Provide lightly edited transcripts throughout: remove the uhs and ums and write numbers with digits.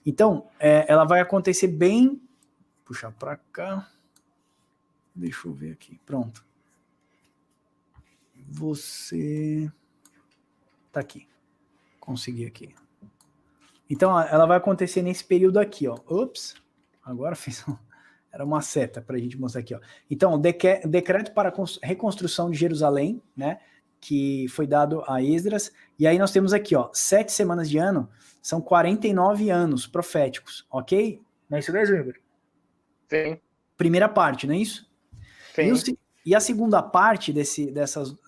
Então, ela vai acontecer bem... Puxar para cá. Deixa eu ver aqui. Pronto. Você... Tá aqui. Consegui aqui. Então, ela vai acontecer nesse período aqui, ó. Ups. Agora fez... Era uma seta para a gente mostrar aqui, ó. Então, decreto para reconstrução de Jerusalém, né? Que foi dado a Esdras. E aí nós temos aqui, ó, 7 semanas de ano, são 49 anos proféticos, ok? Não é isso mesmo, Igor? Sim. Primeira parte, não é isso? Sim. E a segunda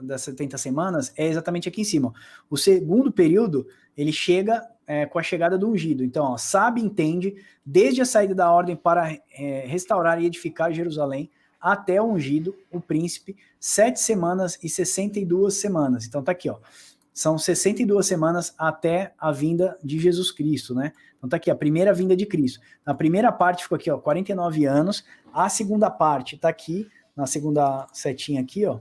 das 70 semanas é exatamente aqui em cima. O segundo período, ele chega com a chegada do ungido. Então, ó, sabe, entende, desde a saída da ordem para restaurar e edificar Jerusalém, até o ungido, o príncipe, 7 semanas e 62 semanas. Então tá aqui, ó. São 62 semanas até a vinda de Jesus Cristo, né? Então tá aqui, a primeira vinda de Cristo. A primeira parte ficou aqui, ó, 49 anos. A segunda parte tá aqui, na segunda setinha aqui, ó,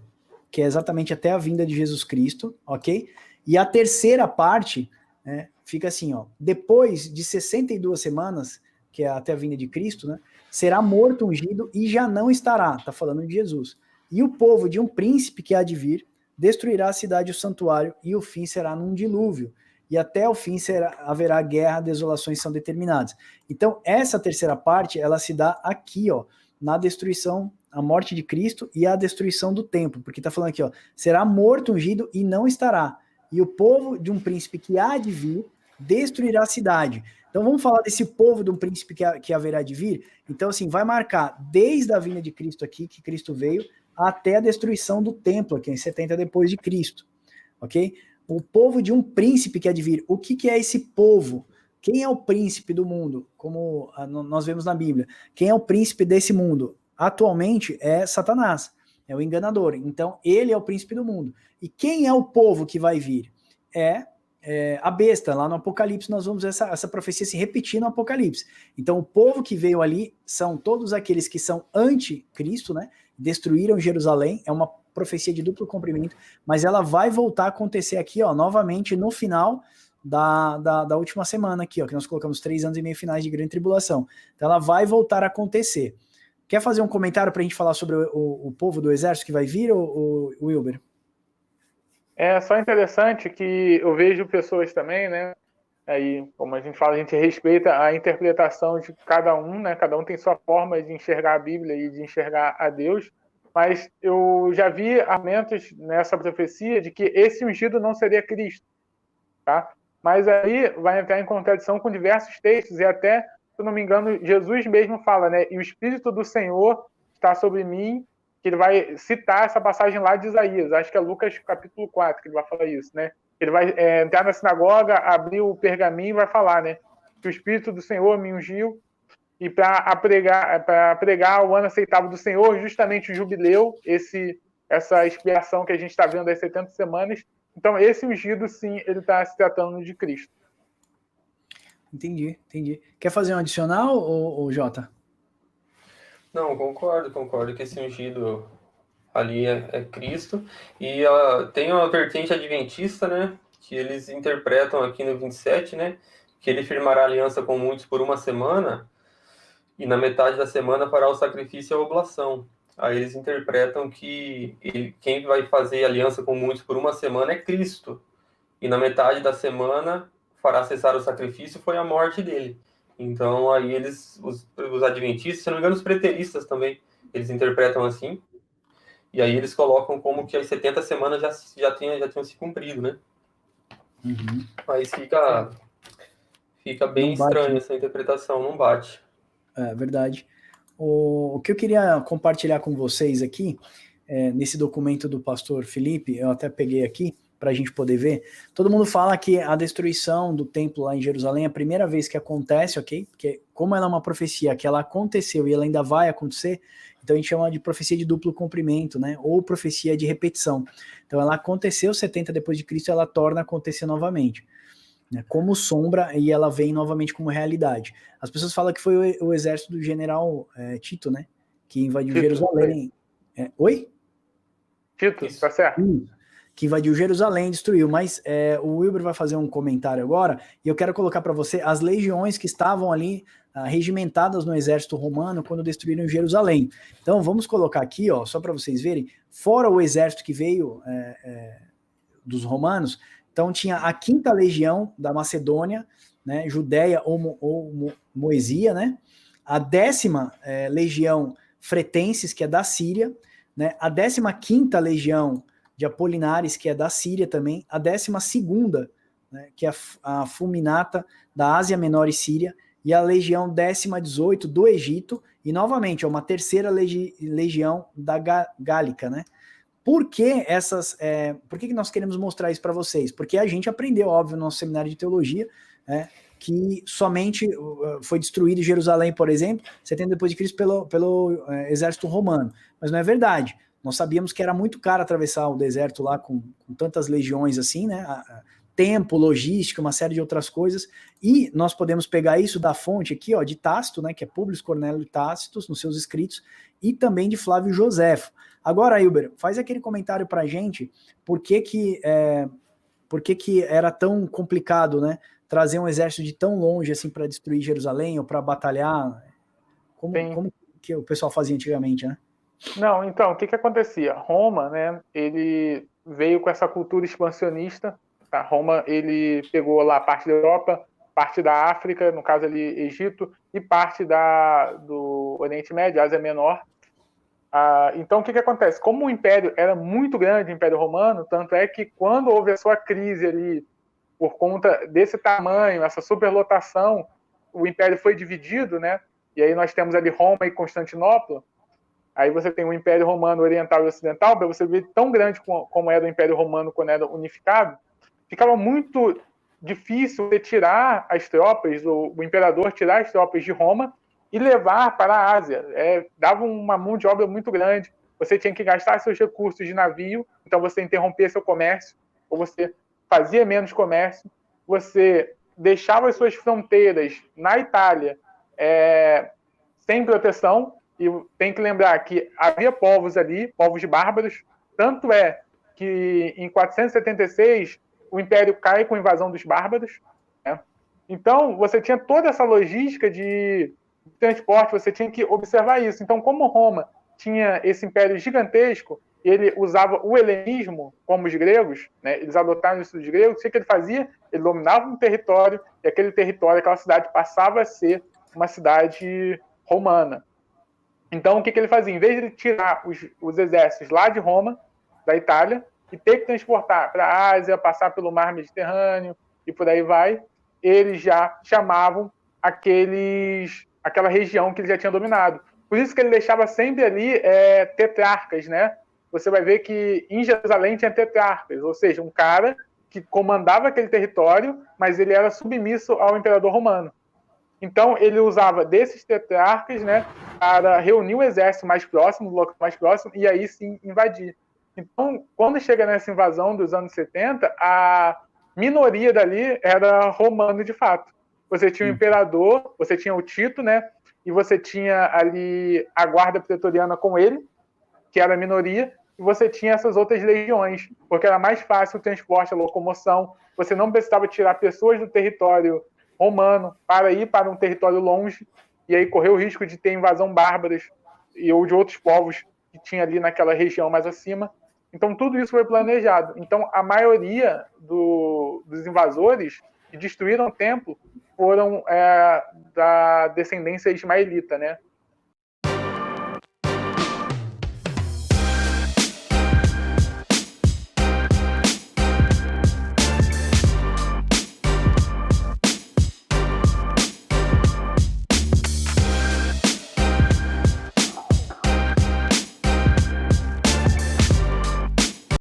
que é exatamente até a vinda de Jesus Cristo, ok? E a terceira parte, né, fica assim, ó, depois de 62 semanas, que é até a vinda de Cristo, né, será morto, ungido e já não estará, tá falando de Jesus. E o povo de um príncipe que há de vir destruirá a cidade e o santuário, e o fim será num dilúvio. E até o fim haverá guerra, desolações são determinadas. Então, essa terceira parte, ela se dá aqui, ó, na destruição, a morte de Cristo e a destruição do templo, porque está falando aqui, ó, será morto, ungido e não estará. E o povo de um príncipe que há de vir destruirá a cidade. Então vamos falar desse povo de um príncipe que haverá de vir. Então assim, vai marcar desde a vinda de Cristo aqui, que Cristo veio, até a destruição do templo aqui, em 70 depois de Cristo. Ok? O povo de um príncipe que há de vir. O que é esse povo? Quem é o príncipe do mundo? Como nós vemos na Bíblia. Quem é o príncipe desse mundo? Atualmente é Satanás, é o enganador. Então, ele é o príncipe do mundo. E quem é o povo que vai vir? É a besta. Lá no Apocalipse nós vamos ver essa profecia se repetir no Apocalipse. Então, o povo que veio ali são todos aqueles que são anti-Cristo, né? Destruíram Jerusalém. É uma profecia de duplo cumprimento, mas ela vai voltar a acontecer aqui, ó, novamente no final da última semana aqui, ó, que nós colocamos 3 anos e meio finais de grande tribulação. Então ela vai voltar a acontecer. Quer fazer um comentário para a gente falar sobre o povo do exército que vai vir, o Wilber? É só interessante que eu vejo pessoas também, né? Aí, como a gente fala, a gente respeita a interpretação de cada um, né? Cada um tem sua forma de enxergar a Bíblia e de enxergar a Deus. Mas eu já vi argumentos nessa profecia de que esse ungido não seria Cristo, tá? Mas aí vai entrar em contradição com diversos textos, e até, se eu não me engano, Jesus mesmo fala, né? E o Espírito do Senhor está sobre mim, que ele vai citar essa passagem lá de Isaías, acho que é Lucas capítulo 4, que ele vai falar isso, né? Ele vai entrar na sinagoga, abrir o pergaminho e vai falar, né? Que o Espírito do Senhor me ungiu e para pregar o ano aceitável do Senhor, justamente o jubileu, essa expiação que a gente está vendo das 70 semanas. Então, esse ungido, sim, ele está se tratando de Cristo. Entendi. Quer fazer um adicional, ou Jota? Não, concordo que esse ungido ali é Cristo. E tem uma vertente adventista, né, que eles interpretam aqui no 27, né, que ele firmará aliança com muitos por 1 semana, e na metade da semana fará o sacrifício e a oblação. Aí eles interpretam que quem vai fazer aliança com muitos por 1 semana é Cristo. E na metade da semana fará cessar o sacrifício, foi a morte dele. Então aí os adventistas, se não me engano, os preteristas também, eles interpretam assim. E aí eles colocam como que as 70 semanas já tinham se cumprido, né? Uhum. Mas fica bem estranho essa interpretação, não bate. É verdade. O que eu queria compartilhar com vocês aqui, nesse documento do pastor Felipe, eu até peguei aqui para a gente poder ver. Todo mundo fala que a destruição do templo lá em Jerusalém é a primeira vez que acontece, ok? Porque como ela é uma profecia que ela aconteceu e ela ainda vai acontecer, então a gente chama de profecia de duplo cumprimento, né? Ou profecia de repetição. Então ela aconteceu 70 depois de Cristo, ela torna a acontecer novamente, né, como sombra, e ela vem novamente como realidade. As pessoas falam que foi o exército do general Tito, né, que invadiu Jerusalém. Oi? Tito, tá certo. que invadiu Jerusalém, destruiu. Mas o Wilber vai fazer um comentário agora, e eu quero colocar para você as legiões que estavam ali regimentadas no exército romano quando destruíram Jerusalém. Então vamos colocar aqui, ó, só para vocês verem, fora o exército que veio dos romanos, então tinha a 5ª legião da Macedônia, né, Judéia ou Moesia, né, a 10ª legião Fretenses, que é da Síria, né, a 15ª legião de Apolinares, que é da Síria também, a 12ª, né, que é a Fulminata, da Ásia Menor e Síria, e a legião 1018 do Egito, e novamente, uma 3ª legião da Gálica, né? Por que por que nós queremos mostrar isso para vocês? Porque a gente aprendeu, óbvio, no nosso seminário de teologia, que somente foi destruído Jerusalém, por exemplo, 70 depois de Cristo pelo exército romano. Mas não é verdade. Nós sabíamos que era muito caro atravessar o deserto lá com tantas legiões assim, né? Tempo, logística, uma série de outras coisas. E nós podemos pegar isso da fonte aqui, ó, de Tácito, né? Que é Públio Cornélio Tácito, nos seus escritos, e também de Flávio Joséfo. Agora, Hilber, faz aquele comentário pra gente, por que era tão complicado, né? Trazer um exército de tão longe assim para destruir Jerusalém ou para batalhar, como que o pessoal fazia antigamente, né? Não, então, o que acontecia? Roma, né, ele veio com essa cultura expansionista, tá? Roma, ele pegou lá parte da Europa, parte da África, no caso ali Egito, e parte do Oriente Médio, Ásia Menor. Então, o que acontece? Como o Império era muito grande, o Império Romano, tanto é que quando houve a sua crise ali, por conta desse tamanho, essa superlotação, o Império foi dividido, né? E aí nós temos ali Roma e Constantinopla. Aí você tem o Império Romano Oriental e Ocidental, para você ver tão grande como era o Império Romano quando era unificado, ficava muito difícil retirar as tropas, o imperador tirar as tropas de Roma e levar para a Ásia. Dava uma mão de obra muito grande, você tinha que gastar seus recursos de navio, então você interrompia seu comércio, ou você fazia menos comércio, você deixava as suas fronteiras na Itália sem proteção, e tem que lembrar que havia povos ali, povos bárbaros, tanto é que em 476 o Império cai com a invasão dos bárbaros, né? Então você tinha toda essa logística de transporte, você tinha que observar isso. Então, como Roma tinha esse império gigantesco, ele usava o helenismo como os gregos, né? Eles adotaram isso dos gregos, o que ele fazia? Ele dominava um território, e aquele território, aquela cidade passava a ser uma cidade romana. Então, o que ele fazia? Em vez de ele tirar os exércitos lá de Roma, da Itália, e ter que transportar para a Ásia, passar pelo mar Mediterrâneo e por aí vai, eles já chamavam aquela região que ele já tinha dominado. Por isso que ele deixava sempre ali tetrarcas, né? Você vai ver que em Jerusalém tinha tetrarcas, ou seja, um cara que comandava aquele território, mas ele era submisso ao imperador romano. Então, ele usava desses tetrarcas, né, para reunir o exército mais próximo, o local mais próximo, e aí sim invadir. Então, quando chega nessa invasão dos anos 70, a minoria dali era romano de fato. Você tinha o imperador, você tinha o Tito, né, e você tinha ali a guarda pretoriana com ele, que era a minoria, e você tinha essas outras legiões, porque era mais fácil o transporte, a locomoção, você não precisava tirar pessoas do território romano para ir para um território longe e aí correr o risco de ter invasão bárbaras ou de outros povos que tinha ali naquela região mais acima. Então tudo isso foi planejado. Então a maioria dos invasores que destruíram o templo foram da descendência ismaelita, né?